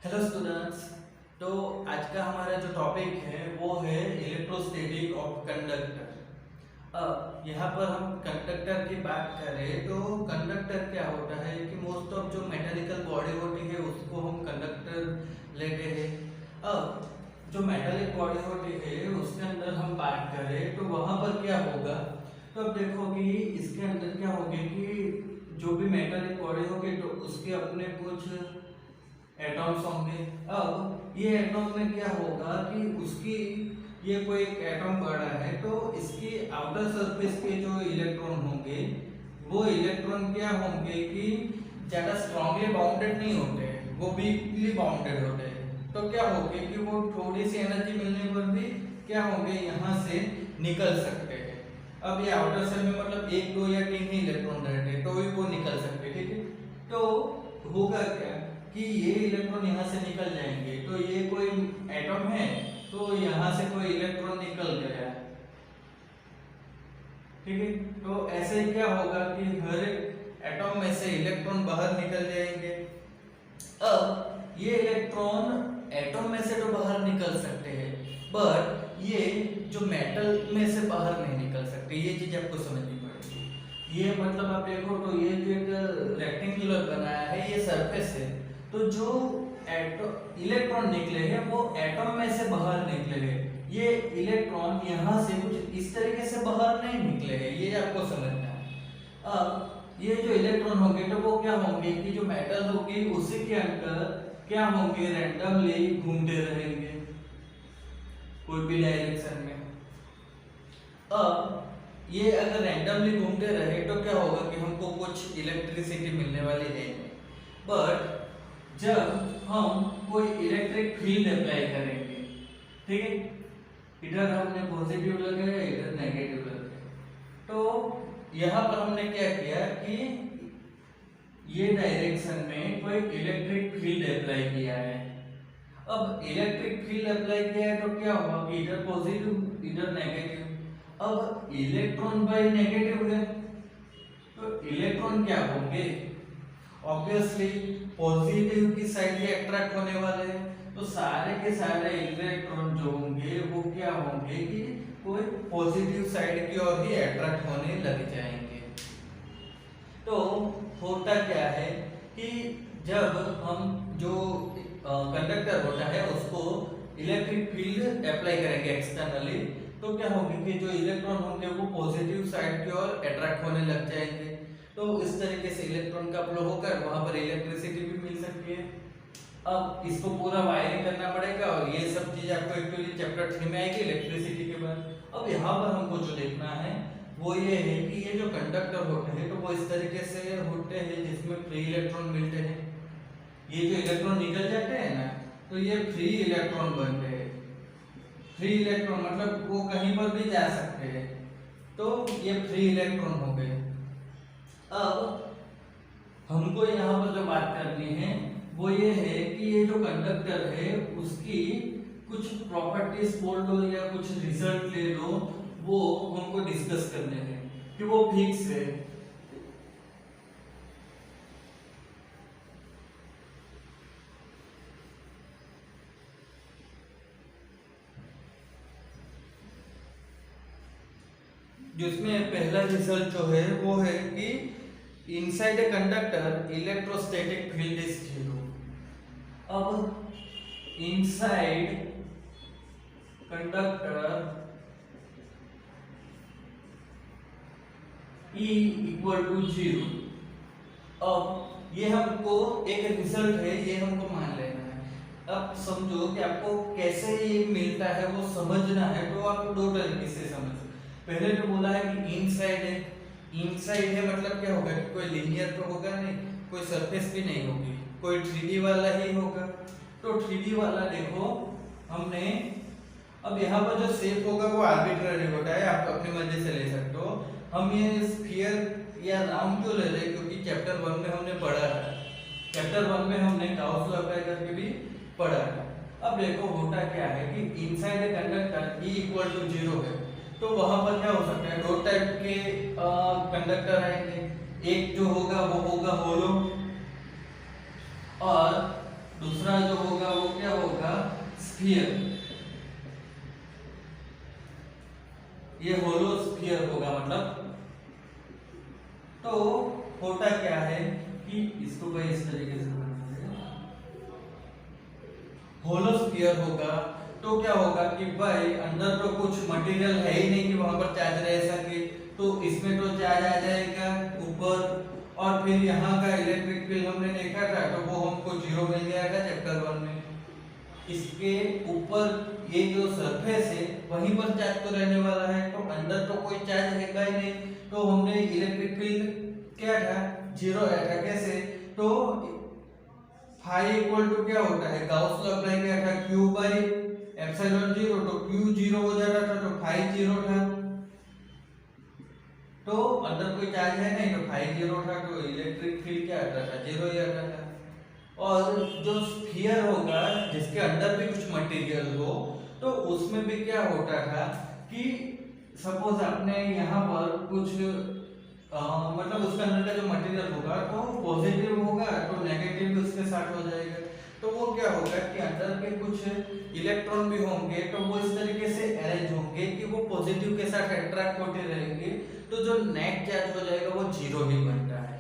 Hello students. तो आज का हमारा जो टॉपिक है वो है इलेक्ट्रोस्टैटिक ऑफ कंडक्टर। अब यहाँ पर हम कंडक्टर की बात करें तो कंडक्टर क्या होता है कि मोस्ट ऑफ जो मैकेनिकल बॉडी होती है उसको हम कंडक्टर लेते हैं। अब जो मेटालिक बॉडी होती है उसके अंदर हम बात करें तो वहाँ पर क्या होगा, तो अब देखो कि इसके अंदर क्या होगा कि जो भी मेटालिक बॉडी होगी तो उसके अपने कुछ एटॉम्स होंगे। अब ये एटॉम में क्या होगा कि उसकी ये कोई एक एटॉम बड़ा है तो इसकी आउटर सरफेस के जो इलेक्ट्रॉन होंगे वो इलेक्ट्रॉन क्या होंगे कि ज़्यादा स्ट्रांगली बाउंडेड नहीं होते, वो वीकली बाउंडेड होते हैं। तो क्या होंगे कि वो थोड़ी सी एनर्जी मिलने पर भी क्या होंगे यहाँ से निकल सकते हैं। अब ये आउटर सेल में मतलब एक दो या तीन ही इलेक्ट्रॉन रहते हैं तो भी वो निकल सकते हैं, ठीक है। तो होगा क्या कि ये इलेक्ट्रॉन यहाँ से निकल जाएंगे, तो ये कोई एटम है तो यहाँ से कोई इलेक्ट्रॉन निकल गया, ठीक है। तो ऐसे ही क्या होगा कि हर एटम में से इलेक्ट्रॉन बाहर निकल जाएंगे। अब ये इलेक्ट्रॉन एटम में से तो बाहर निकल सकते हैं बट ये जो मेटल में से बाहर नहीं निकल सकते, ये चीज आपको समझनी पड़ेगी। ये मतलब आप देखो तो ये जो एक रेक्टेंगुलर बनाया है ये सरफेस है, तो जो इलेक्ट्रॉन निकले हैं वो एटम में से बाहर निकले हैं। ये इलेक्ट्रॉन यहाँ से कुछ इस तरीके से बाहर नहीं निकले हैं, ये आपको समझना है। अब ये जो इलेक्ट्रॉन होंगे तो वो क्या होंगे कि जो मेटल होगी उसी के अंदर क्या होंगे, रैंडमली घूमते रहेंगे कोई भी डायरेक्शन में। अब ये अगर रैंडमली घूमते रहे तो क्या होगा कि हमको कुछ इलेक्ट्रिसिटी मिलने वाली है, बट जब हम कोई इलेक्ट्रिक फील्ड अप्लाई करेंगे, ठीक है, इधर हमने पॉजिटिव लगाया इधर नेगेटिव लगाया, तो यहाँ पर हमने क्या किया कि ये डायरेक्शन में कोई इलेक्ट्रिक फील्ड अप्लाई किया है। अब इलेक्ट्रिक फील्ड अप्लाई किया है तो क्या हुआ कि इधर पॉजिटिव इधर नेगेटिव। अब इलेक्ट्रॉन बाय नेगेटिव है तो इलेक्ट्रॉन क्या होंगे, ऑब्वियसली पॉजिटिव की साइड ही अट्रैक्ट होने वाले हैं, तो सारे के सारे इलेक्ट्रॉन जो होंगे वो क्या होंगे कि कोई पॉजिटिव साइड की ओर ही अट्रैक्ट होने लग जाएंगे। तो होता क्या है कि जब हम जो कंडक्टर होता है उसको इलेक्ट्रिक फील्ड अप्लाई करेंगे एक्सटर्नली, तो क्या होगी कि जो इलेक्ट्रॉन होंगे वो पॉजिटिव साइड की ओर अट्रैक्ट होने लग जाएंगे। तो इस तरीके से इलेक्ट्रॉन का फ्लो होकर वहां पर इलेक्ट्रिसिटी भी मिल सकती है। अब इसको पूरा वायरिंग करना पड़ेगा और ये सब चीज आपको एक्चुअली चैप्टर 3 में आएगी इलेक्ट्रिसिटी के बाद। अब यहाँ पर हमको जो देखना है वो ये है कि ये जो कंडक्टर होते हैं तो वो इस तरीके से होते हैं जिसमें फ्री इलेक्ट्रॉन मिलते हैं। ये जो इलेक्ट्रॉन निकल जाते हैं ना तो ये फ्री इलेक्ट्रॉन बनते हैं। फ्री इलेक्ट्रॉन मतलब वो कहीं पर भी जा सकते हैं, तो ये फ्री इलेक्ट्रॉन हो गए। अब हमको यहाँ पर जो बात करनी है वो ये है कि ये जो कंडक्टर है उसकी कुछ प्रॉपर्टीज बोल दो या कुछ रिजल्ट ले लो, वो हमको डिस्कस करने हैं कि वो फिक्स है। जिसमें पहला रिजल्ट जो है वो है कि inside a conductor electrostatic field is zero. अब inside conductor E equal to zero. अब ये हमको एक रिजल्ट है, ये हमको मान लेना है। अब समझो कि आपको कैसे ये मिलता है वो समझना है, तो आप दो तरीके से समझो। पहले तो बोला है कि इनसाइड है, इनसाइड है मतलब क्या होगा कि कोई लीनियर तो होगा नहीं, कोई सरफेस भी नहीं होगी, कोई 3D वाला ही होगा। तो 3D वाला देखो हमने, अब यहाँ पर जो शेप होगा वो आर्बिट्ररी होता है, आप अपनी मर्जी से ले सकते हो। हम ये स्फीयर या राउंड क्यों ले रहे हैं, क्योंकि चैप्टर 1 में हमने पढ़ा है, चैप्टर 1 में हमने गाउस लॉ अप्लाई करके भी पढ़ा है। अब देखो होता क्या है कि inside a conductor E equal to zero है, तो वहां पर क्या हो सकता है, दो टाइप के कंडक्टर आएंगे। एक जो होगा वो होगा होलो, और दूसरा जो होगा वो क्या होगा, स्फीयर। ये होलो स्फीयर होगा मतलब। तो होता क्या है कि इसको भाई इस तरीके से होलो स्फीयर होगा तो क्या होगा कि भाई अंदर तो कुछ मटेरियल है ही नहीं कि वहां पर चार्ज रह सके, तो इसमें तो चार्ज आ जाएगा ऊपर। और फिर यहाँ का इलेक्ट्रिक फील्ड हमने देखा था तो वो हमको 0 मिल जाएगा चैप्टर 1 में। इसके ऊपर ये जो सरफेस है वहीं पर चार्ज तो रहने वाला है, तो अंदर तो कोई चार्ज है ही नहीं, तो हमने इलेक्ट्रिक फील्ड क्या था, 0 आया था। कैसे, तो फाई इक्वल टू क्या होता है, गाउस लॉ अप्लाई किया था, q बाई एप्सिलॉन 0, तो q 0 हो जाता था तो फाई 0 था। तो अंदर कोई चार्ज है नहीं तो फाई 0 था, तो इलेक्ट्रिक फील्ड क्या आता था, 0 ही आता था। और जो स्फीयर होगा जिसके अंदर भी कुछ मटेरियल हो, तो उसमें भी क्या होता था कि सपोज आपने यहाँ पर कुछ मतलब उसके अंदर का जो मटेरियल होगा तो पॉजिटिव होगा तो नेगेटिव भी उसके साथ हो जाएगा। तो वो क्या होगा कि अंदर के कुछ इलेक्ट्रॉन भी होंगे तो वो इस तरीके से अरेंज होंगे कि वो पॉजिटिव के साथ अट्रैक्ट होते रहेंगे, तो जो नेट चार्ज हो जाएगा वो 0 ही बनता है।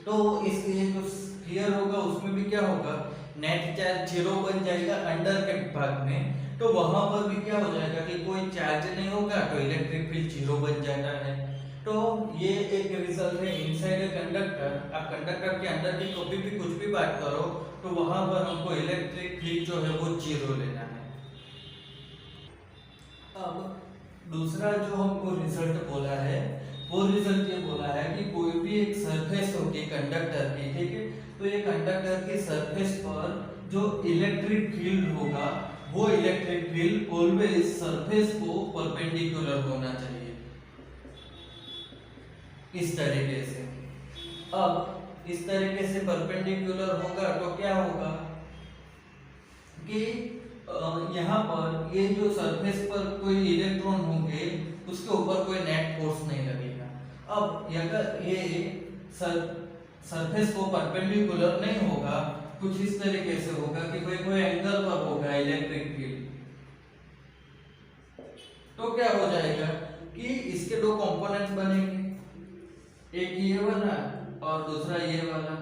तो इसलिए जो स्फीयर होगा उसमें भी क्या होगा, नेट चार्ज 0 बन जाएगा अंदर के भाग में, तो वहां पर भी क्या हो जाएगा कि कोई चार्ज नहीं होगा तो इलेक्ट्रिक फील्ड 0 बन जाता है। तो ये एक रिजल्ट है इनसाइड ए कंडक्टर। आप कंडक्टर के अंदर की कभी भी कुछ भी बात करो तो वहां पर हमको इलेक्ट्रिक फील्ड जो है वो 0 लेना है। अब दूसरा जो हमको रिजल्ट बोला है वो रिजल्ट ये बोला है कि कोई भी एक सरफेस होगी कंडक्टर की, ठीक है, तो ये कंडक्टर की सरफेस पर जो इलेक्ट्रिक फील्ड होगा वो इलेक्ट्रिक फील्ड ऑलवेज सरफेस को परपेंडिकुलर होना चाहिए, इस तरीके से। अब इस तरीके से परपेंडिकुलर होगा तो क्या होगा कि यहाँ पर ये जो सरफेस पर कोई इलेक्ट्रॉन होंगे उसके ऊपर कोई नेट फोर्स नहीं लगेगा। अब अगर ये सरफेस को परपेंडिकुलर नहीं होगा, कुछ इस तरीके से होगा कि कोई एंगल पर होगा इलेक्ट्रिक फील्ड, तो क्या हो जाएगा कि इसके दो कंपोनेंट्स बनेंगे, एक ये वाला और दूसरा ये वाला।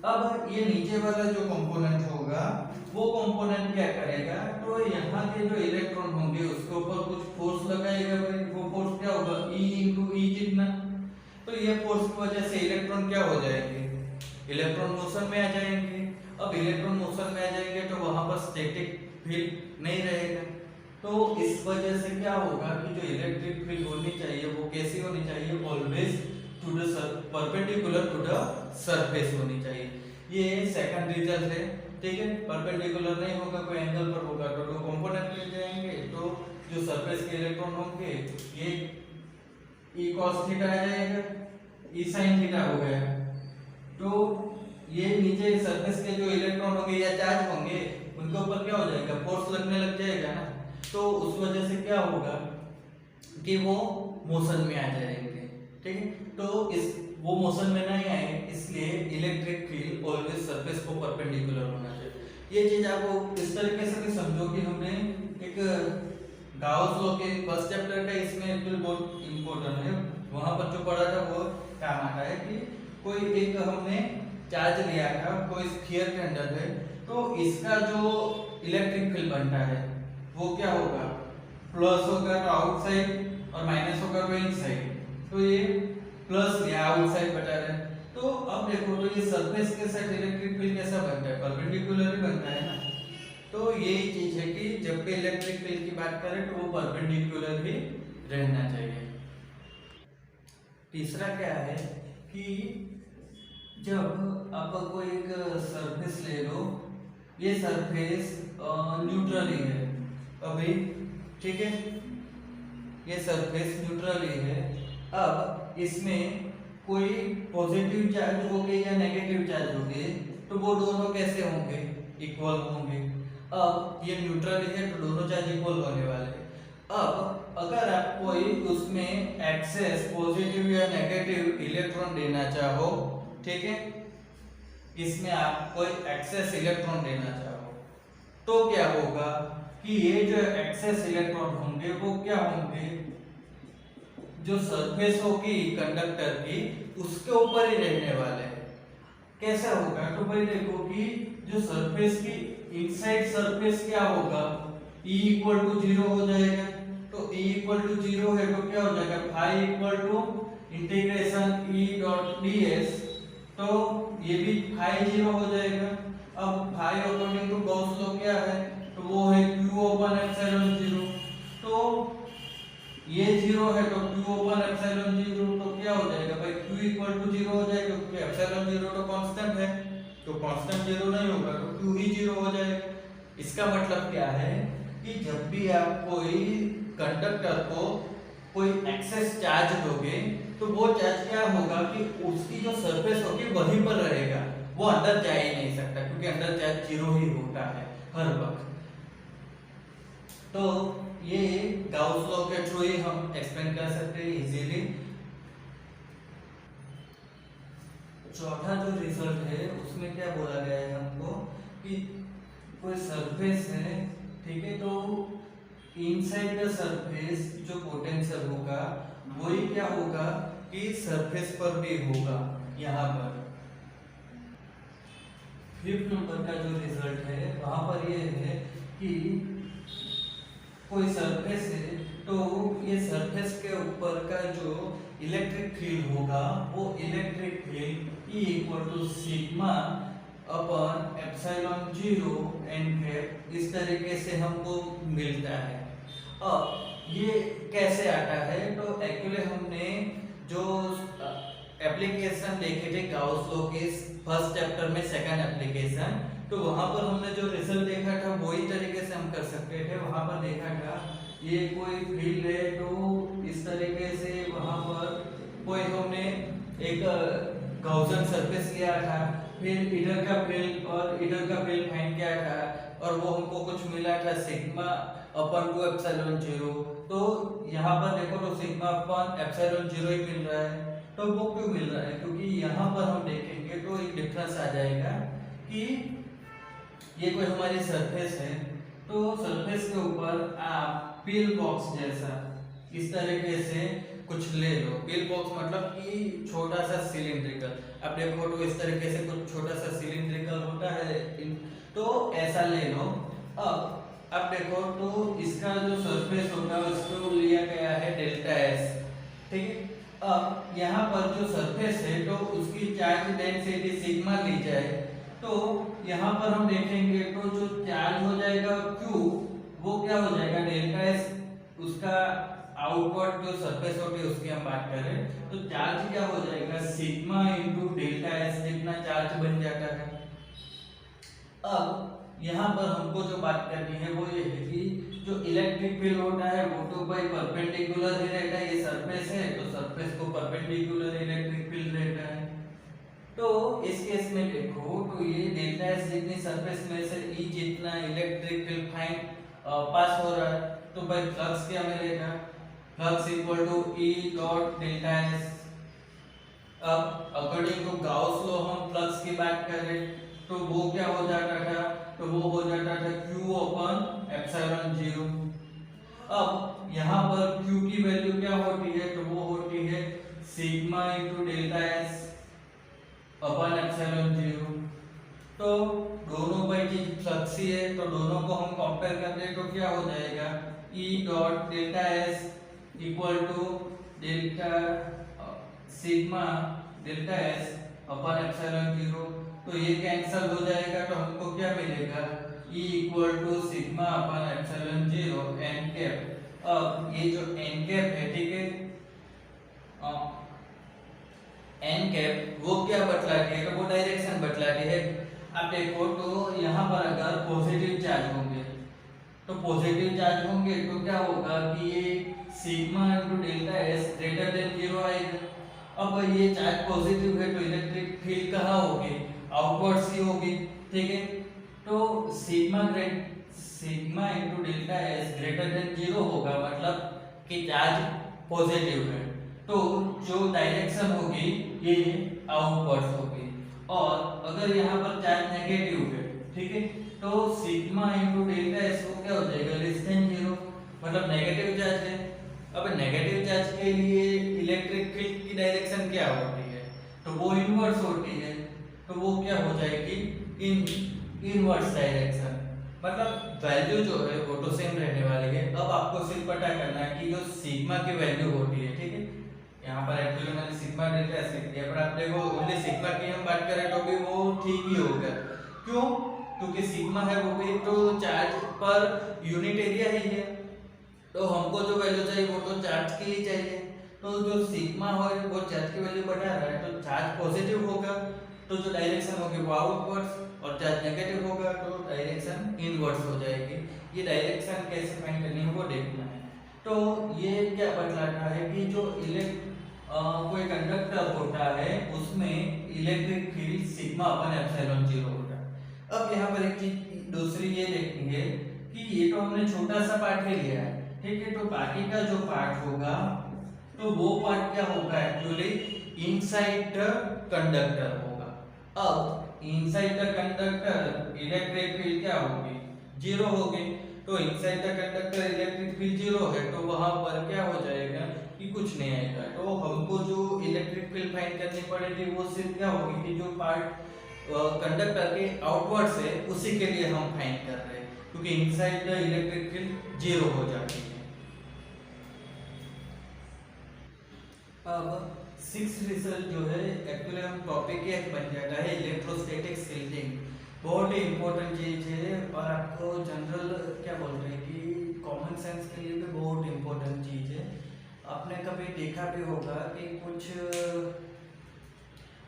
अब ये नीचे वाला जो कंपोनेंट होगा वो कंपोनेंट क्या करेगा, तो यहाँ के जो इलेक्ट्रॉन होंगे उसके ऊपर कुछ फोर्स लगाएगा। वो फोर्स क्या होगा, E इंटू ई जितना। तो ये फोर्स की वजह से इलेक्ट्रॉन क्या हो जाएंगे, इलेक्ट्रॉन मोशन में आ जाएंगे। अब इलेक्ट्रॉन मोशन में आ जाएंगे तो वहां पर स्टैटिक फील्ड नहीं रहेगा। तो इस वजह से क्या होगा कि जो इलेक्ट्रिक फील्ड होनी चाहिए वो कैसी होनी चाहिए, always to the perpendicular to the surface होनी चाहिए। ये सेकंड रिजल्ट है, ठीक है। परपेंडिकुलर नहीं होगा, कोई एंगल पर होगा तो दो कंपोनेंट मिल जाएंगे, तो जो सरफेस के इलेक्ट्रॉन होंगे ये e cos थीटा आ जाएगा, e sin थीटा हो गया। तो ये नीचे सरफेस के जो इलेक्ट्रॉन होंगे या चार्ज होंगे उनके ऊपर क्या हो जाएगा, फोर्स लगने लग जाएगा ना, तो उस वजह से क्या होगा कि वो मोशन में आ जाएंगे, ठीक है। तो इस वो मोशन में नहीं आए इसलिए इलेक्ट्रिक फील्ड ऑलवेज सरफेस को परपेंडिकुलर होना चाहिए। ये चीज आपको इस तरीके से भी समझो कि हमने एक गाउस लॉ के फर्स्ट चैप्टर का इसमें एक्चुअली बहुत इंपॉर्टेंट है, वहां पर जो पढ़ा था वो काम आता है कि कोई एक हमने चार्ज लिया था कोई स्फीयर के अंदर है, तो इसका जो इलेक्ट्रिक फील्ड बनता है वो क्या होगा, प्लस होगा तो आउटसाइड और माइनस होगा तो इनसाइड। तो ये प्लस या आउटसाइड बता रहे हैं। तो अब देखो तो ये सरफेस के साथ इलेक्ट्रिक फील्ड कैसा बनता है, परपेंडिकुलर ही बनता है ना। तो यही चीज है कि जब भी इलेक्ट्रिक फील्ड की बात करें तो वो परपेंडिकुलर ही रहना चाहिए। तीसरा क्या है कि जब आप कोई एक सरफेस ले लो, ये सरफेस न्यूट्रल ही है अभी, ठीक है, ये सरफेस न्यूट्रल ही है। अब इसमें कोई पॉजिटिव चार्ज होंगे या नेगेटिव चार्ज होंगे तो वो दोनों कैसे होंगे, इक्वल होंगे। अब ये न्यूट्रल है तो दोनों चार्ज इक्वल होने वाले हैं। अब अगर आप कोई उसमें एक्सेस पॉजिटिव या नेगेटिव इलेक्ट्रॉन देना चाहो, ठीक है, इसमें आप कोई एक्सेस इलेक्ट्रॉन देना चाहो, तो क्या होगा कि ये जो एक्सेस इलेक्ट्रॉन होंगे वो क्या होंगे, जो सरफेस होगी कंडक्टर की उसके ऊपर ही रहने वाले हैं। कैसा होगा, तो भाई देखो कि जो सरफेस की इनसाइड सरफेस क्या होगा, E इक्वल टू 0 हो जाएगा। तो E इक्वल टू 0 है तो क्या हो जाएगा, phi equal to integration E dot ds, तो ये भी फाई 0 हो जाएगा। अब phi according to Gauss law क्या है, तो वो है q ओपन एप्सिलॉन 0। तो ये 0 है तो q ओपन एप्सिलॉन 0, तो क्या हो जाएगा भाई, q इक्वल टू 0 हो जाएगा क्योंकि एप्सिलॉन 0 तो कांस्टेंट है, तो कांस्टेंट 0 नहीं होगा तो q ही 0 हो जाएगा। इसका मतलब क्या है कि जब भी आप कोई कंडक्टर को कोई एक्सेस चार्ज दोगे तो वो चार्ज क्या होगा कि उसकी जो सरफेस होगी वहीं पर रहेगा, वो अंदर जा ही नहीं सकता क्योंकि अंदर चार्ज 0 ही होता है हर वक्त। तो ये गाउस लॉ के थ्रू ही हम एक्सप्लेन कर सकते हैं इजीली। चौथा जो रिजल्ट है उसमें क्या बोला गया है हमको कि कोई सरफेस है, ठीक है, तो इनसाइड द सरफेस जो पोटेंशियल होगा वही क्या होगा कि सरफेस पर भी होगा यहाँ पर। फिफ्थ नंबर का जो रिजल्ट है वहां पर ये है कि कोई सरफेस है तो ये सरफेस के ऊपर का जो इलेक्ट्रिक फील्ड होगा वो electric field E equal to sigma upon epsilon 0 n cap इस तरीके से हमको मिलता है। अब ये कैसे आता है, तो एक्चुअली हमने जो एप्लीकेशन देखे थे गाउस लॉ के फर्स्ट चैप्टर में सेकंड एप्लीकेशन, तो वहां पर हमने जो रिजल्ट देखा था वही तरीके से हम कर सकते थे। वहां पर देखा था ये कोई फील्ड है तो इस तरीके से वहां पर कोई हमने एक गॉसियन सरफेस लिया था, फिर इधर का फील्ड और इधर का फील्ड फाइंड किया था और वो हमको कुछ मिला था सिग्मा अपन 2 एप्सिलॉन 0। तो यहाँ पर देखो तो सिग्मा अपन एप्सिलॉन 0 ही मिल रहा है। तो वो क्यों मिल रहा है, क्योंकि यहाँ पर हम देखेंगे तो एक डिफरेंस आ जाएगा कि ये कोई हमारी सरफेस है, तो सरफेस के ऊपर आप पिल बॉक्स जैसा इस तरीके से कुछ ले लो। पिल बॉक्स मतलब कि छोटा सा सिलिंड्रिकल, अब देखो तो इस तरीके से कुछ छोटा सा सिलिंड्रिकल होता है, तो ऐसा ले लो। अब देखो तो इसका जो सरफेस होगा उसको लिया गया है डेल्टा एस, ठीक है। अब यहाँ पर जो सरफेस है तो उसकी चार्ज डेंसिटी सिग्मा ली जाए, तो यहाँ पर हम देखेंगे तो जो चार्ज हो जाएगा Q वो क्या हो जाएगा डेल्टा एस, उसका आउटवर्ड जो सरफेस होगी उसकी हम बात करें तो चार्ज क्या हो जाएगा सिग्मा इनटू डेल्टा एस जितना चार्ज बन जाता है। अब यहाँ पर हमको जो बात करनी है वो ये है कि जो इलेक्ट्रिक फील्ड होता है वो तो भाई परपेंडिकुलर ही रहता है, ये सरफेस है तो सरफेस को परपेंडिकुलर इलेक्ट्रिक फील्ड रहता है। तो इस केस में देखो तो ये डेल्टा एस जितनी सरफेस में से E जितना इलेक्ट्रिक फील्ड फाइंड पास हो रहा है, तो भाई फ्लक्स क्या मिलेगा, flux equal to E dot delta s. अब अकॉर्डिंग टू गाउस लॉ हम फ्लक्स की बात करें तो वो क्या हो जाता था, तो वो हो जाता था Q अपन एप्सिलॉन 0। अब यहाँ पर Q की वैल्यू क्या होती है, तो वो होती है sigma into delta s upon epsilon 0। तो दोनों भाई चीज फ्लक्स ही है तो दोनों को हम कंपेयर कर दें तो क्या हो जाएगा E dot delta s equal to delta sigma delta s upon epsilon 0। तो ये कैंसिल हो जाएगा तो हमको क्या मिलेगा E equal to sigma upon epsilon 0 n cap. अब ये जो n कैप है, ठीक है, n कैप वो क्या बतलाती है, तो वो डायरेक्शन बतलाती है। अब देखो तो यहाँ पर अगर पॉजिटिव चार्ज होंगे तो पॉजिटिव चार्ज होंगे तो क्या होगा कि ये sigma into delta S greater than 0 आएगा। अब ये चार्ज पॉजिटिव है तो इलेक्ट्रिक फील्ड कहाँ होगी, आउटवर्ड सी होगी, ठीक है। तो sigma into delta S greater than 0 होगा, मतलब कि चार्ज पॉजिटिव है तो जो डायरेक्शन होगी ये आउटवर्ड होगी। और अगर यहाँ पर चार्ज नेगेटिव है, ठीक है, तो सिग्मा इंटू डेल्टा एस वो क्या हो जाएगा, लेस देन 0, मतलब नेगेटिव चार्ज है। अब नेगेटिव चार्ज के लिए इलेक्ट्रिक फील्ड की डायरेक्शन क्या होती है, तो वो इनवर्स होती है, तो वो क्या हो जाएगी, इनवर्स डायरेक्शन, मतलब वैल्यू जो है वो तो सेम रहने वाली है। अब आपको सिर्फ पता करना है कि जो सिग्मा की वैल्यू होती है, ठीक है, यहाँ पर एक्चुअली मैंने सिग्मा डेल्टा ऐसे लिख दिया, पर आप देखो ओनली सिग्मा की हम बात करें तो भी वो ठीक ही होगा। क्यों, क्योंकि सिग्मा है वो भी तो चार्ज पर यूनिट एरिया ही है, तो हमको जो वैल्यू चाहिए वो तो चार्ज की ही चाहिए। तो जो सिग्मा है वो चार्ज की वैल्यू बढ़ा रहा है, तो चार्ज पॉजिटिव होगा तो जो डायरेक्शन होगी वो आउटवर्ड्स, और चार्ज नेगेटिव होगा तो डायरेक्शन इनवर्स हो जाएगी। ये डायरेक्शन कैसे फाइंड करनी है वो देखना है। तो ये क्या बतलाता है कि जो कोई कंडक्टर होता है उसमें electric field sigma upon epsilon 0 होता है। अब यहाँ पर एक चीज दूसरी ये देखनी है कि ये तो हमने छोटा सा पार्ट ही लिया है, ठीक है, तो बाकी का जो पार्ट होगा तो वो पार्ट क्या होगा, एक्चुअली इनसाइड द कंडक्टर होगा। अब inside the conductor electric field क्या होगी, 0 होगी, तो inside the conductor electric field 0 है, तो वहां पर क्या हो जाएगा कि कुछ नहीं आएगा। तो हमको जो इलेक्ट्रिक फील्ड फाइंड करनी पड़ेगी वो सिर्फ क्या होगी कि जो पार्ट कंडक्टर के आउटवर्ड्स है उसी के लिए हम फाइंड कर रहे हैं, क्योंकि इनसाइड द इलेक्ट्रिक फील्ड 0 हो जाती है। अब 6th रिजल्ट जो है एक्चुअली हम टॉपिक एक बन जाता है इलेक्ट्रोस्टैटिक शील्डिंग, बहुत ही इंपॉर्टेंट चीज है और आपको जनरल क्या बोल रहे हैं कि कॉमन सेंस के लिए भी बहुत इंपॉर्टेंट चीज है। आपने कभी देखा भी होगा कि कुछ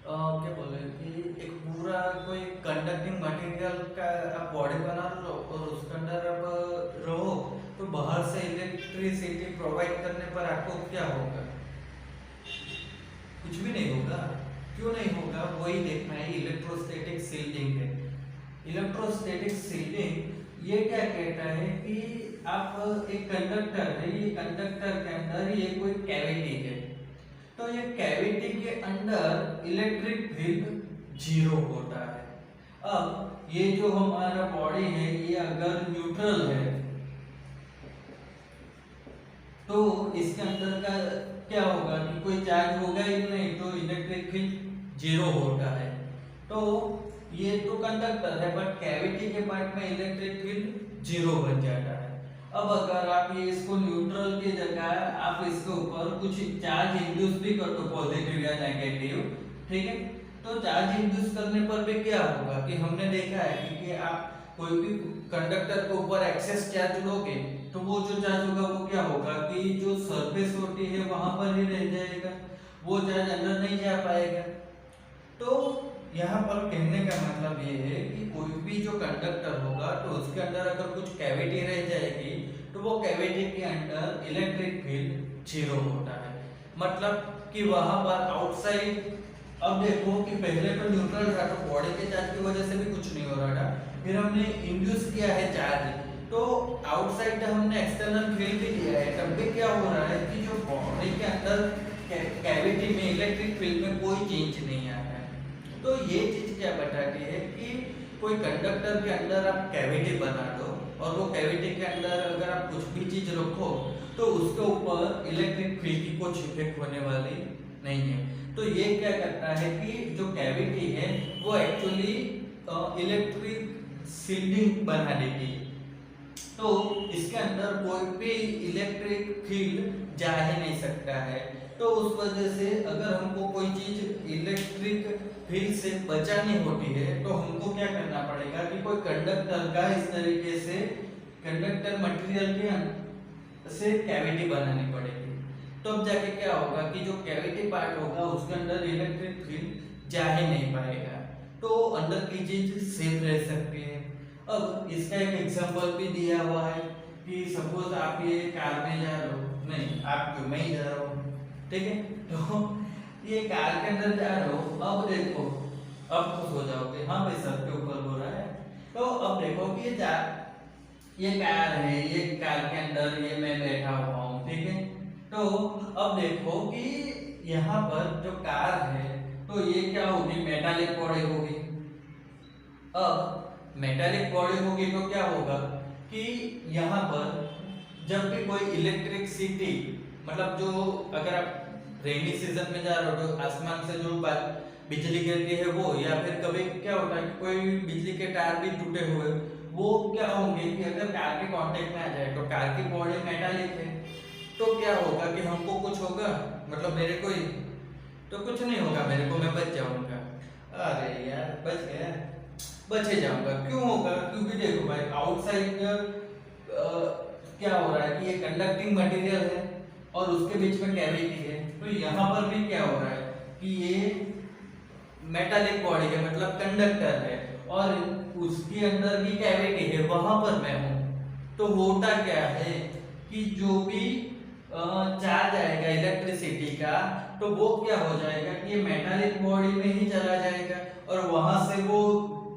क्या बोले कि एक पूरा कोई कंडक्टिंग मटेरियल का आप बॉडी बना लो और उसके अंदर आप रहो, तो बाहर से इलेक्ट्रिसिटी प्रोवाइड करने पर आपको क्या होगा, कुछ भी नहीं होगा। क्यों नहीं होगा, वही देखना है इलेक्ट्रोस्टैटिक शील्डिंग है। इलेक्ट्रोस्टैटिक शील्डिंग ये क्या कहता है कि आप एक कंडक्टर है, ये कंडक्टर के अंदर ये कोई कैविटी है, तो ये कैविटी के अंदर इलेक्ट्रिक फील्ड 0 होता है। अब ये जो हमारा बॉडी है ये अगर न्यूट्रल है तो इसके अंदर का क्या होगा कि कोई चार्ज होगा ही नहीं, तो इलेक्ट्रिक फील्ड 0 होता है। तो ये तो कंडक्टर है, बट कैविटी के पार्ट में इलेक्ट्रिक फील्ड 0 बन जाता है। अब अगर आप ये इसको न्यूट्रल की जगह आप इसके ऊपर कुछ चार्ज इंड्यूस भी कर दो, पॉजिटिव या नेगेटिव, ठीक है, तो चार्ज इंड्यूस करने पर भी क्या होगा कि हमने देखा है कि आप कोई भी कंडक्टर के ऊपर एक्सेस चार्ज लोगे तो वो जो चार्ज होगा वो क्या होगा कि जो सरफेस होती है वहां पर ही रह जाएगा, वो चार्ज अंदर नहीं जा पाएगा। तो यहाँ पर कहने का मतलब ये है कि कोई भी जो कंडक्टर होगा तो उसके अंदर अगर कुछ कैविटी रह जाएगी तो वो कैविटी के अंदर इलेक्ट्रिक फील्ड 0 होता है, मतलब कि वहां पर आउटसाइड। अब देखो कि पहले तो न्यूट्रल था, तो बॉडी के चार्ज की वजह से भी कुछ नहीं हो रहा था, फिर हमने इंड्यूस किया है चार्ज, तो आउटसाइड हमने एक्सटर्नल फील्ड भी दिया है, तब भी क्या हो रहा है कि जो बॉडी के अंदर कैविटी में इलेक्ट्रिक फील्ड में कोई चेंज नहीं आ रहा है। तो ये चीज क्या बताती है कि कोई कंडक्टर के अंदर आप कैविटी बना दो और वो कैविटी के अंदर अगर आप कुछ भी चीज रखो तो उसके ऊपर इलेक्ट्रिक फील्ड की कुछ इफेक्ट होने वाली नहीं है। तो ये क्या करता है कि जो कैविटी है वो एक्चुअली इलेक्ट्रिक शील्डिंग बना देती है, तो इसके अंदर कोई भी इलेक्ट्रिक फील्ड जा ही नहीं सकता है। तो उस वजह से अगर हमको कोई चीज इलेक्ट्रिक फील्ड से बचानी होती है तो हमको क्या करना पड़ेगा कि कोई कंडक्टर का इस तरीके से कंडक्टर मटेरियल के से कैविटी बनानी पड़ेगी, तो अब जाके क्या होगा कि जो कैविटी पार्ट होगा उसके अंदर इलेक्ट्रिक फील्ड जा ही नहीं पाएगा, तो अंदर की चीज सेफ रह सकती है। अब इसका एक एग्जांपल भी दिया हुआ है कि सपोज आप ये कार में जा रहे हो, नहीं आप मैं ही जा रहा हूँ, ठीक है, तो ये कार के अंदर जा रहे हो। अब देखो, अब खुश हो जाओगे, हाँ भाई सर के ऊपर हो रहा है। तो अब देखो कि ये कार है, ये कार के अंदर ये मैं बैठा हुआ हूँ, ठीक है। तो अब देखो कि यहाँ पर जो कार है तो तो ये क्या होगी, मेटालिक बॉडी होगी। अब मेटालिक बॉडी होगी तो क्या होगा कि यहाँ पर जब भी कोई इलेक्ट्रिसिटी, मतलब जो अगर आप रेनी सीजन में जा रहे हो तो आसमान से जो बिजली गिरती है वो, या फिर कभी क्या होता है कि कोई बिजली के तार भी टूटे हुए, वो क्या होंगे कि अगर कार के कांटेक्ट में आ जाए तो कार की बॉडी मेटालिक है, तो क्या होगा कि हमको कुछ होगा, मतलब मेरे को ही तो कुछ नहीं होगा मेरे को, मैं बच जाऊंगा। अरे यार बच गया, बचे जाऊंगा। क्यों होगा, क्योंकि देखो भाई आउटसाइड क्या हो रहा है कि ये कंडक्टिंग मटेरियल है और उसके बीच में कैविटी है, तो यहाँ पर भी क्या हो रहा है कि ये मेटालिक बॉडी है, मतलब कंडक्टर है, और उसके अंदर भी कैविटी है, वहां पर मैं हूँ। तो होता क्या है कि जो भी चार्ज आएगा इलेक्ट्रिसिटी का, तो वो क्या हो जाएगा कि ये मेटालिक बॉडी में ही चला जाएगा, और वहां से वो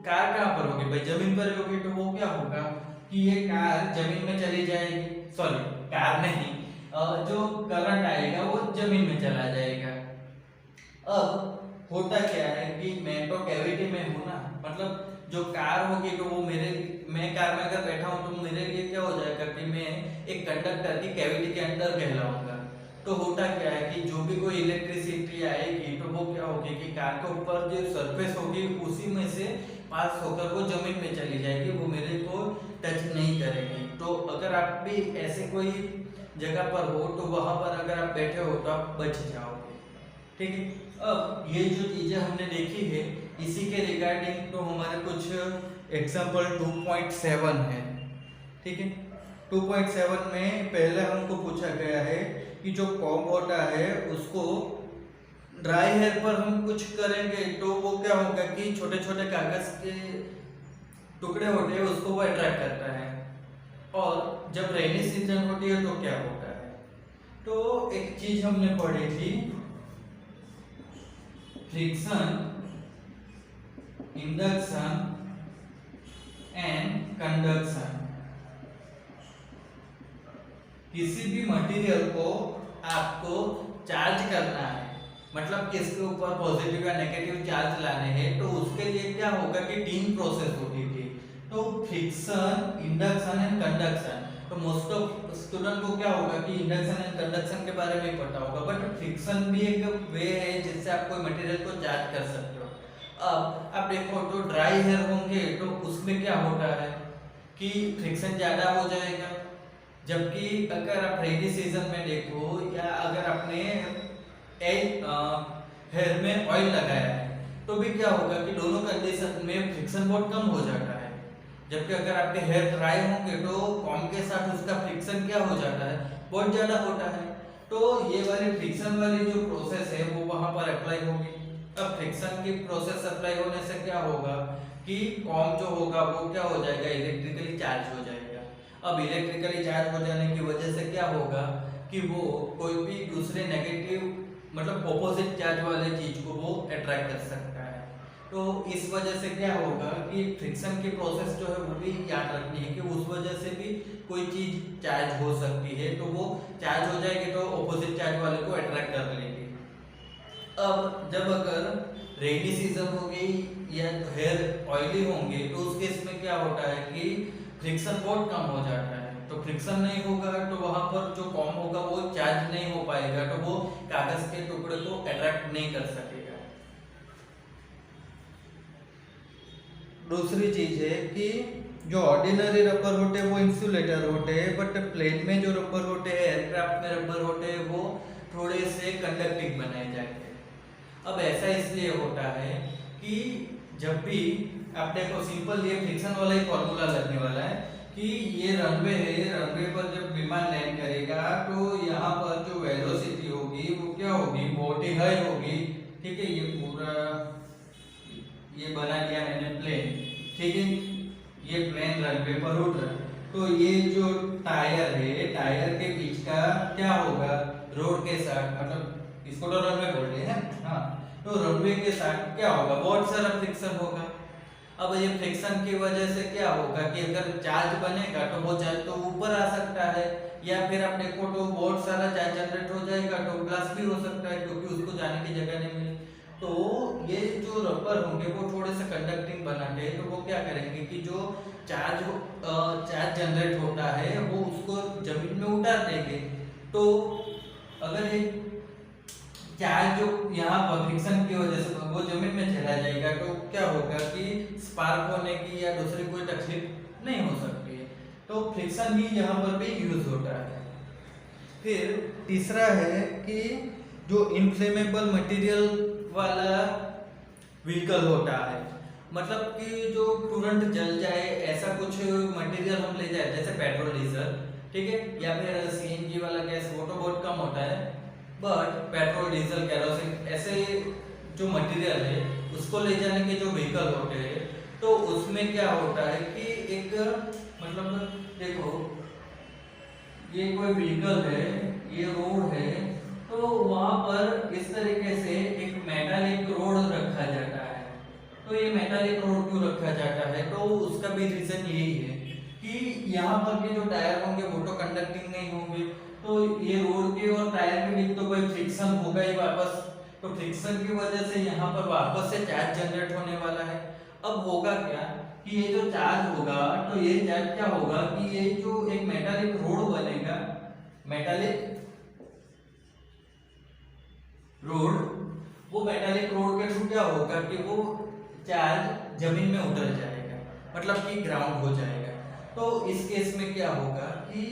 कार कहाँ पर होगी भाई, जमीन पर होगी, तो वो क्या होगा कि ये कार जमीन में चली जाएगी, सॉरी कार नहीं, जो करंट आएगा वो जमीन में चला जाएगा। अब होता क्या है कि मैं तो कैविटी में हूँ ना, मतलब जो कार होगी तो वो मैं कार में अगर बैठा हूँ तो मेरे लिए क्या हो जाएगा कि मैं एक कंडक्टर की कैविटी के अंदर कहलाऊंगा। तो होता क्या है कि जो भी कोई इलेक्ट्रिसिटी आएगी तो वो क्या होगी कि कार के ऊपर जो सरफेस होगी उसी में से पास होकर वो जमीन में चली जाएगी, वो मेरे को टच नहीं करेगी। तो अगर आप भी ऐसे कोई जगह पर हो तो वहां पर अगर आप बैठे हो तो आप बच जाओगे, ठीक है। अब ये जो चीजें हमने देखी है इसी के रिगार्डिंग तो हमारे कुछ एग्जांपल 2.7 है, ठीक है। 2.7 में पहले हमको पूछा गया है कि जो कॉम्ब होता है उसको ड्राई हेयर पर हम कुछ करेंगे तो वो क्या होगा कि छोटे छोटे कागज के टुकड़े होते हैं उसको वो अट्रैक्ट करता है, और जब रेनी सीजन होती है तो क्या होता है। तो एक चीज हमने पढ़ी थी, फ्रिक्शन, इंडक्शन एंड कंडक्शन। किसी भी मटेरियल को आपको चार्ज करना है, मतलब किसके ऊपर पॉजिटिव या नेगेटिव चार्ज लाने हैं, तो उसके लिए क्या होगा कि 3 प्रोसेस होती थी, तो फ्रिक्शन, इंडक्शन एंड कंडक्शन। तो मोस्ट ऑफ स्टूडेंट को क्या होगा कि इंडक्शन एंड कंडक्शन के बारे में पता होगा, बट फ्रिक्शन भी एक वे है जिससे आप कोई मटेरियल को चार्ज कर सकते हो। अब आप देखो तो ड्राई हेयर होंगे तो उसमें क्या होता है कि फ्रिक्शन ज्यादा हो जाएगा, जबकि अगर आप रेनी सीजन में देखो या अगर आपने हेयर में ऑयल लगाया है तो भी क्या होगा कि दोनों कंडीशन में फ्रिक्शन बहुत कम हो जाता है, जबकि अगर आपके हेयर ड्राई होंगे तो कॉम्ब के साथ उसका फ्रिक्शन क्या हो जाता है, बहुत ज्यादा होता है। तो ये वाली फ्रिक्शन वाली जो प्रोसेस है वो वहां पर अप्लाई होगी। अब फ्रिक्शन की प्रोसेस अप्लाई होने से क्या होगा कि कॉम्ब जो होगा वो क्या हो जाएगा, इलेक्ट्रिकली चार्ज हो जाएगा। अब इलेक्ट्रिकली चार्ज हो जाने की वजह से क्या होगा कि वो कोई भी दूसरे नेगेटिव मतलब ऑपोजिट चार्ज वाले चीज को वो अट्रैक्ट कर सकता है। तो इस वजह से क्या होगा कि फ्रिक्शन की प्रोसेस जो है वो भी याद रखनी है कि उस वजह से भी कोई चीज चार्ज हो सकती है, तो वो चार्ज हो जाएगी तो ऑपोजिट चार्ज वाले को अट्रैक्ट कर लेगी। अब जब अगर रेनी सीजन होगी या हेयर ऑयली होंगे तो उस केस में क्या होता है कि फ्रिक्शन बहुत कम हो जाता है, तो फ्रिक्शन नहीं होगा तो वहां पर जो कॉम्ब होगा वो चार्ज नहीं हो पाएगा, तो वो कागज के टुकड़े को अट्रैक्ट नहीं कर सकेगा। दूसरी चीज है कि जो ऑर्डिनरी रबर होते हैं वो इंसुलेटर होते हैं, बट प्लेन में जो रबर होते हैं, एयरक्राफ्ट में रबर होते हैं, वो थोड़े से कंडक्टिंग बनाए जाते हैं। अब ऐसा इसलिए होता है कि जब भी आप देखो सिंपल ये फ्रिक्शन वाला ही फॉर्मूला लगने वाला है कि ये रनवे है, रनवे पर जब विमान लैंड करेगा तो यहाँ पर जो वेलोसिटी होगी वो क्या होगी, बहुत ही हाई होगी, ठीक है। ये पूरा ये बना दिया मैंने प्लेन, ठीक है, ये प्लेन रनवे पर उड़ रहा है, तो ये जो टायर है, टायर के बीच का क्या होगा, रोड के साथ, मतलब इसको तो रनवे बोलते हैं, हाँ, तो रनवे के साथ क्या होगा, बहुत सारा फ्रिक्शन होगा। अब ये फ्रिक्शन की वजह से क्या होगा कि अगर चार्ज बनेगा तो वो चार्ज तो ऊपर आ सकता है, या फिर आप देखो तो बहुत सारा चार्ज जनरेट हो जाएगा तो ब्लास्ट भी हो सकता है क्योंकि उसको जाने की जगह नहीं मिली। तो ये जो रबर होंगे वो थोड़े से कंडक्टिंग बनाते हैं, तो वो क्या करेंगे कि जो चार्ज जनरेट होता है वो उसको जमीन में उतार देंगे। तो अगर ये चार्ज जो यहाँ पर फ्रिक्शन की वजह से वो जमीन में चला जाएगा, तो क्या होगा कि स्पार्क होने की या दूसरी कोई तकलीफ नहीं हो सकती है। तो फ्रिक्शन भी यहाँ पर भी यूज होता है। फिर तीसरा है कि जो इनफ्लेमेबल मटेरियल वाला व्हीकल होता है, मतलब कि जो तुरंत जल जाए ऐसा कुछ मटेरियल हम ले जाए, जैसे पेट्रोल डीजल, ठीक है, या फिर सीएनजी वाला गैस, वो तो बहुत कम होता है, बट पेट्रोल डीजल कैरोसिन ऐसे जो मटेरियल है उसको ले जाने के जो व्हीकल होते हैं, तो उसमें क्या होता है कि एक मतलब देखो ये कोई व्हीकल है, ये रोड है, तो वहां पर इस तरीके से एक मेटालिक रोड रखा जाता है। तो ये मेटालिक रोड क्यों रखा जाता है, तो उसका भी रीजन यही है कि यहाँ पर के जो टायर होंगे वो तो कंडक्टिंग नहीं होंगे, तो ये रोड के और टायर के बीच तो कोई फ्रिक्शन होगा ही वापस, तो फ्रिक्शन की वजह से यहाँ पर वापस से चार्ज जनरेट होने वाला है। अब होगा क्या कि ये जो चार्ज होगा, तो ये चार्ज क्या होगा कि ये जो एक मेटालिक रोड बनेगा, मेटालिक रोड, वो मेटालिक रोड के थ्रू क्या होगा कि वो चार्ज जमीन में उतर जाएगा, मतलब कि ग्राउंड हो जाएगा। तो इस केस में क्या होगा कि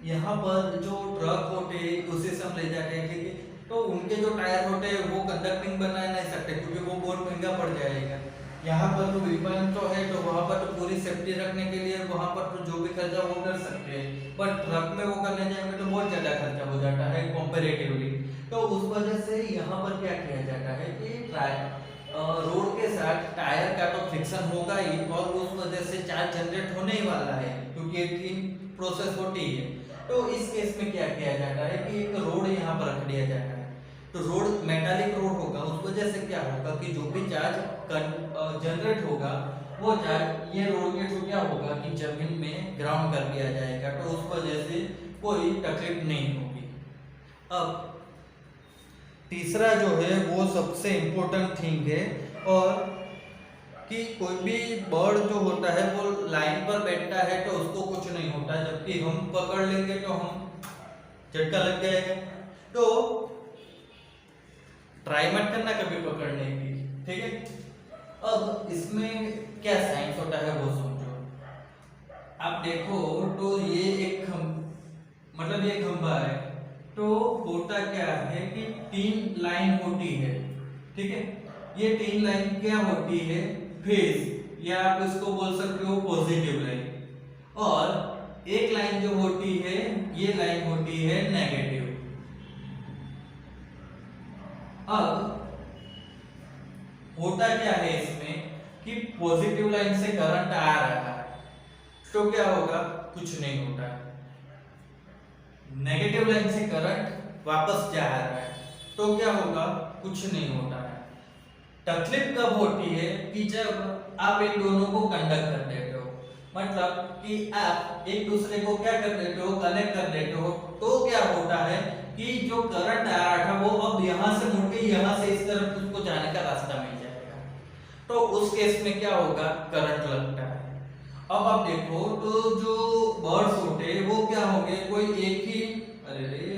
यहाँ पर जो ट्रक होते हैं उसे से हम ले जाते हैं, ठीक है, तो उनके जो टायर होते हैं वो कंडक्टिंग बना नहीं सकते क्योंकि वो बहुत महंगा पड़ जाएगा। यहाँ पर तो विमान तो है, तो वहाँ पर तो पूरी सेफ्टी रखने के लिए वहाँ पर तो जो भी खर्चा वो कर सकते हैं, पर ट्रक में वो करने जाएंगे तो बहुत ज़्यादा खर्चा हो जाता है कंपैरेटिवली। तो उस वजह से यहाँ पर क्या किया जाता है कि रोड के साथ टायर का तो फ्रिक्शन होगा ही, और उस वजह से चार्ज जनरेट होने ही वाला है क्योंकि ये तीन प्रोसेस होती है। तो इस केस में क्या किया जाता है कि एक रोड यहाँ पर रख दिया जाता है, तो रोड मेटालिक रोड होगा, उस वजह से क्या होगा कि जो भी चार्ज जनरेट होगा वो चार्ज ये रोड के थ्रू क्या होगा कि जमीन में ग्राउंड कर दिया जाएगा, तो उस वजह से कोई तकलीफ नहीं होगी। अब तीसरा जो है वो सबसे इम्पोर्टेंट थिंग है, और कि कोई भी बर्ड जो होता है वो लाइन पर बैठता है तो उसको कुछ नहीं होता, जबकि हम पकड़ लेंगे तो हम झटका लग जाएगा। तो ट्राई मत करना कभी पकड़ने की, ठीक है। अब इसमें क्या साइंस होता है वो समझो। आप देखो तो ये एक मतलब ये खंभा है, तो होता क्या है कि 3 लाइन होती है, ठीक है, ये 3 लाइन क्या होती है, फेज, या आप इसको बोल सकते हो पॉजिटिव लाइन, और एक लाइन जो होती है ये लाइन होती है नेगेटिव। अब होता क्या है इसमें कि पॉजिटिव लाइन से करंट आ रहा है, तो क्या होगा, कुछ नहीं होता है। नेगेटिव लाइन से करंट वापस जा रहा है, तो क्या होगा, कुछ नहीं होता है। तकलीफ कब होती है कि जब आप इन दोनों को कंडक्ट कर देते हो, मतलब कि आप एक दूसरे को क्या कर देते हो, कनेक्ट कर देते हो, तो क्या होता है कि जो करंट आ रहा था वो अब यहां से मुड़ के यहां से इस तरफ उसको जाने का रास्ता मिल जाएगा, तो उस केस में क्या होगा, करंट लगता है। अब आप देखो तो जो बर्ड्स होते हैं वो क्या होंगे, कोई एक ही, अरे रे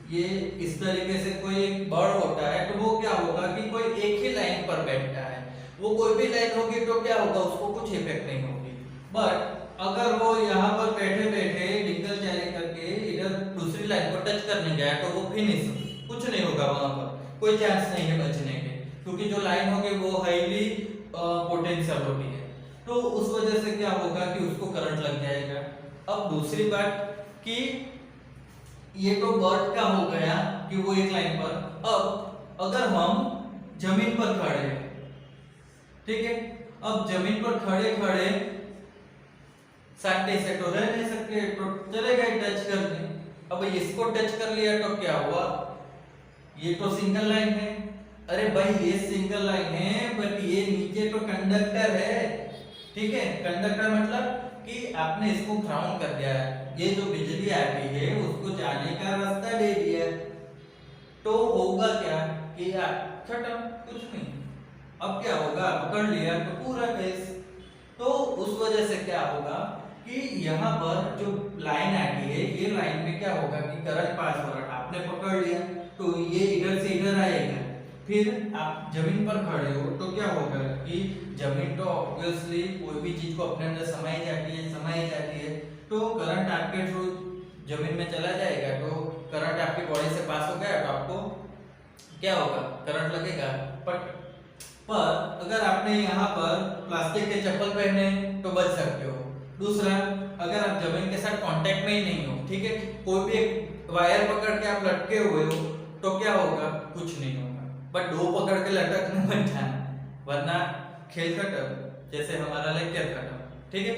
ये इस तरीके से कोई एक बर्ड होता है तो वो क्या होगा कि कोई एक ही लाइन पर बैठता है, वो कोई भी लाइन होगी तो क्या होगा, उसको कुछ इफेक्ट नहीं होगी। बट अगर वो यहाँ पर बैठे बैठे डिंगल चैले करके इधर दूसरी लाइन को टच करने गया तो वो फिनिश, कुछ नहीं होगा, वहां पर कोई चांस नहीं है बचने के, क्योंकि जो लाइन होगी वो हाईली पोटेंशियल होती है, तो उस वजह से क्या होगा कि उसको करंट लग जाएगा। अब दूसरी बात कि ये तो बर्ड का हो गया कि वो एक लाइन पर, अब अगर हम जमीन पर खड़े हैं, ठीक है, अब जमीन पर खड़े खड़े साटे से तो रह नहीं सकते, तो चलेगा ही टच करके। अब इसको टच कर लिया तो क्या हुआ, ये तो सिंगल लाइन है, अरे भाई ये सिंगल लाइन है, बट ये नीचे तो कंडक्टर है, ठीक है, कंडक्टर मतलब कि आपने इसको ग्राउंड कर दिया है, ये जो बिजली आती है उसको जाने का रास्ता दे दिया, तो होगा क्या कि खत्म, कुछ नहीं। अब क्या होगा, पकड़ लिया तो पूरा केस। तो उस वजह से क्या होगा कि यहाँ पर जो लाइन आती है, ये लाइन में क्या होगा कि करंट पास हो रहा है, आपने पकड़ लिया तो ये इधर से इधर आएगा। फिर आप जमीन पर खड़े हो तो क्या होगा कि जमीन तो ऑब्वियसली कोई भी चीज को अपने अंदर समाई जाती है, तो करंट आपके थ्रू जमीन में चला जाएगा, तो करंट आपकी बॉडी से पास हो गया तो आपको क्या होगा, करंट लगेगा। पर अगर आपने यहाँ पर प्लास्टिक के चप्पल पहने तो बच सकते हो। दूसरा, अगर आप जमीन के साथ कांटेक्ट में ही नहीं हो, ठीक है, कोई भी एक वायर पकड़ के आप लटके हुए हो तो क्या होगा, कुछ नहीं होगा। बट दो पकड़ के लटकने मत जाना, वरना खेल खत्म, जैसे हमारा लेक्चर खत्म, ठीक है।